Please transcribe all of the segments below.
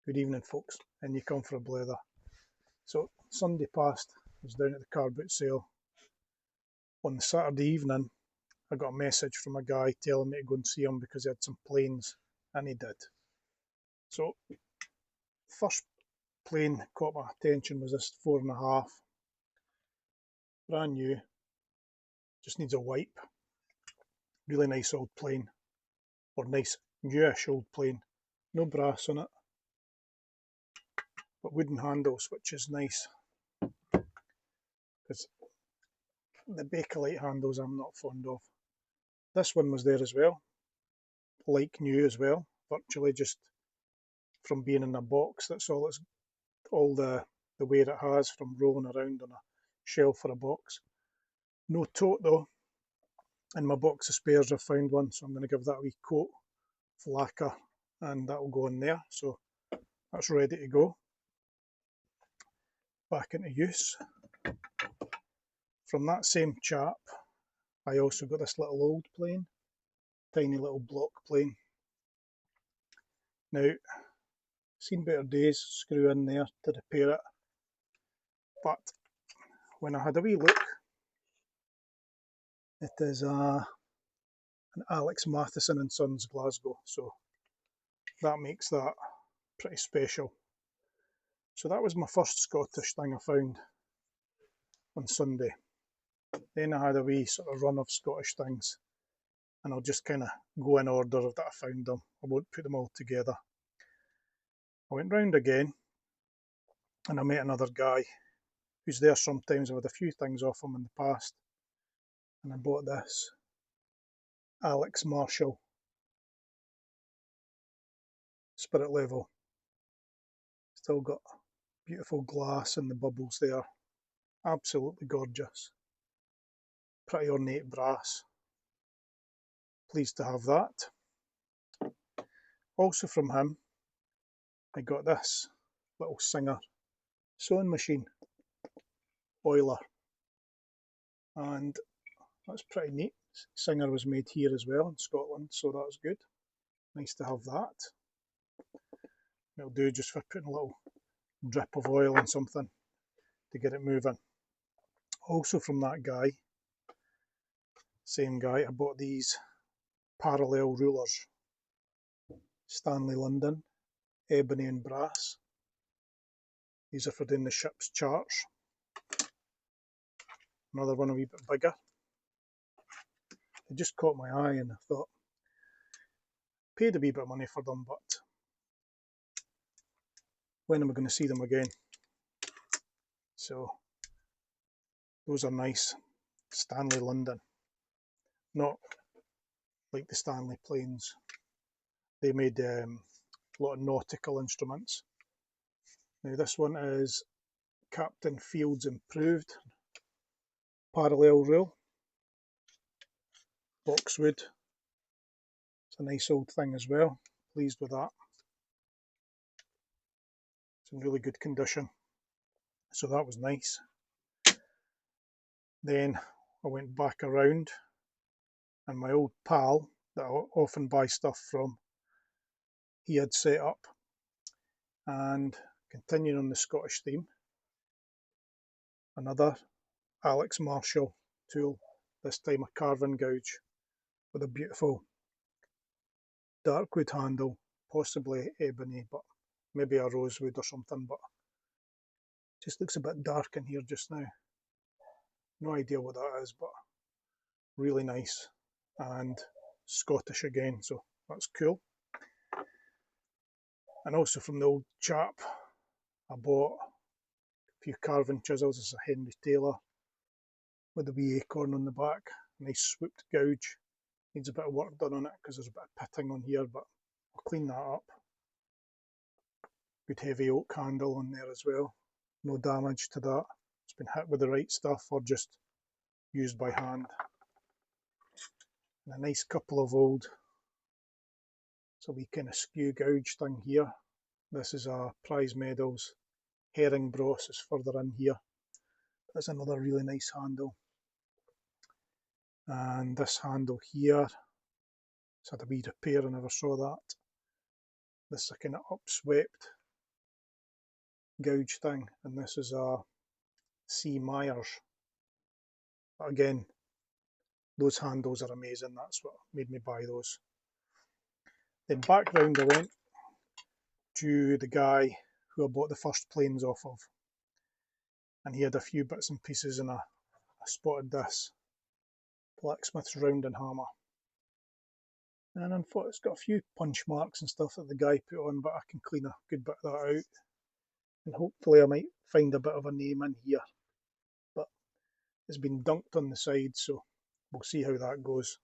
Good evening, folks, and you come for a blether. So Sunday past, I was down at the car boot sale. On the Saturday evening, I got a message from a guy telling me to go and see him because he had some planes, and he did. So first plane caught my attention was this 4.5, brand new, just needs a wipe. Really nice old plane, or nice newish old plane. No brass on it, but wooden handles, which is nice because the Bakelite handles I'm not fond of. This one was there as well, like new as well, virtually just from being in a box. That's all the weight it has from rolling around on a shelf for a box. No tote though. In my box of spares I found one, so I'm going to give that a wee coat of lacquer and that will go in there. So that's ready to go. Back into use. From that same chap, I also got this little old plane, tiny little block plane. Now, seen better days, screw in there to repair it, but when I had a wee look, it is an Alex Matheson and Sons Glasgow, so that makes that pretty special. So that was my first Scottish thing I found on Sunday. Then I had a wee sort of run of Scottish things, and I'll just kind of go in order that I found them. I won't put them all together. I went round again, and I met another guy who's there sometimes. I've had a few things off him in the past, and I bought this Alex Marshall Spirit Level. Still got beautiful glass and the bubbles there. Absolutely gorgeous. Pretty ornate brass. Pleased to have that. Also from him, I got this little Singer sewing machine, Oiler, and that's pretty neat. Singer was made here as well in Scotland, so that's good. Nice to have that. It'll do just for putting a little drip of oil on something to get it moving. Also from that guy, same guy, I bought these parallel rulers, Stanley London, ebony and brass. These are for doing the ship's charts. Another one a wee bit bigger. They just caught my eye and I thought, paid a wee bit of money for them, but when am I going to see them again? So those are nice. Stanley London. Not like the Stanley planes. They made a lot of nautical instruments. Now this one is Captain Fields Improved parallel rule, boxwood. It's a nice old thing as well. Pleased with that. It's in really good condition. So that was nice. Then I went back around and my old pal that I often buy stuff from, he had set up, and continuing on the Scottish theme, another Alex Marshall tool, this time a carving gouge with a beautiful dark wood handle, possibly ebony, but maybe a rosewood or something, but just looks a bit dark in here just now. No idea what that is, but really nice and Scottish again, so that's cool. And also from the old chap, I bought a few carving chisels. This is a Henry Taylor with a wee acorn on the back, nice swooped gouge. Needs a bit of work done on it because there's a bit of pitting on here, but I'll clean that up. Good heavy oak handle on there as well. No damage to that. It's been hit with the right stuff or just used by hand. And a nice couple of old, so we kind of skew gouge thing here. This is a Prize Medals herring broth is further in here. That's another really nice handle. And this handle here, it's had a wee repair, I never saw that. This is a kind of upswept gouge thing, and this is a C. Myers. But again, those handles are amazing. That's what made me buy those. Then back round I went to the guy who I bought the first planes off of, and he had a few bits and pieces, and I spotted this blacksmith's rounding hammer. And I thought it's got a few punch marks and stuff that the guy put on, but I can clean a good bit of that out. And hopefully I might find a bit of a name in here. But it's been dunked on the side, so we'll see how that goes.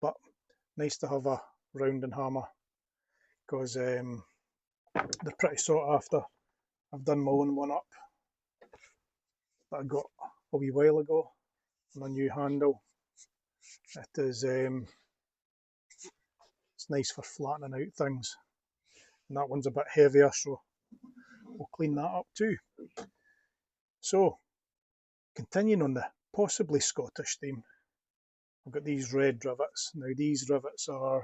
But nice to have a rounding hammer, because they're pretty sought after. I've done my own one up that I got a wee while ago on a new handle. It is it's nice for flattening out things, and that one's a bit heavier, so we'll clean that up too. So, continuing on the possibly Scottish theme, I've got these red rivets. Now these rivets are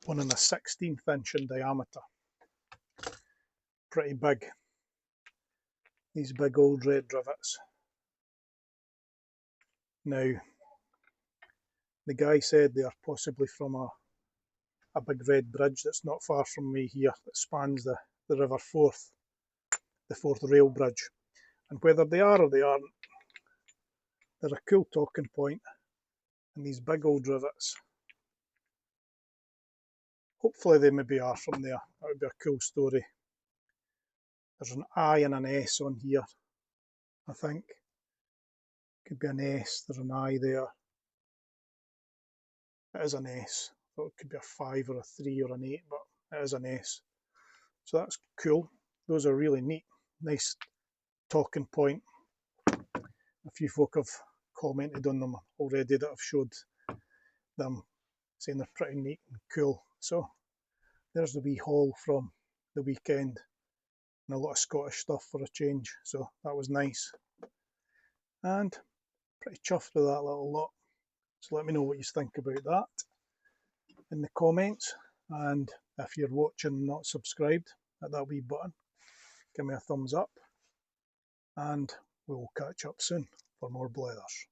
one and a 16th inch in diameter. Pretty big. These big old red rivets. Now, the guy said they are possibly from a big red bridge that's not far from me here, that spans the River Forth, the Forth Rail Bridge. And whether they are or they aren't, they're a cool talking point. And these big old rivets, hopefully they maybe are from there. That would be a cool story. There's an I and an S on here, I think. Could be an S, there's an I there. It is an S. I thought it could be a 5 or a 3 or an 8, but it is an S. So that's cool. Those are really neat. Nice talking point. A few folk have commented on them already that I've showed them, saying they're pretty neat and cool. So there's the wee haul from the weekend, and a lot of Scottish stuff for a change. So that was nice. And pretty chuffed with that little lot. So let me know what you think about that in the comments, and if you're watching and not subscribed, hit that wee button, give me a thumbs up, and we will catch up soon for more blethers.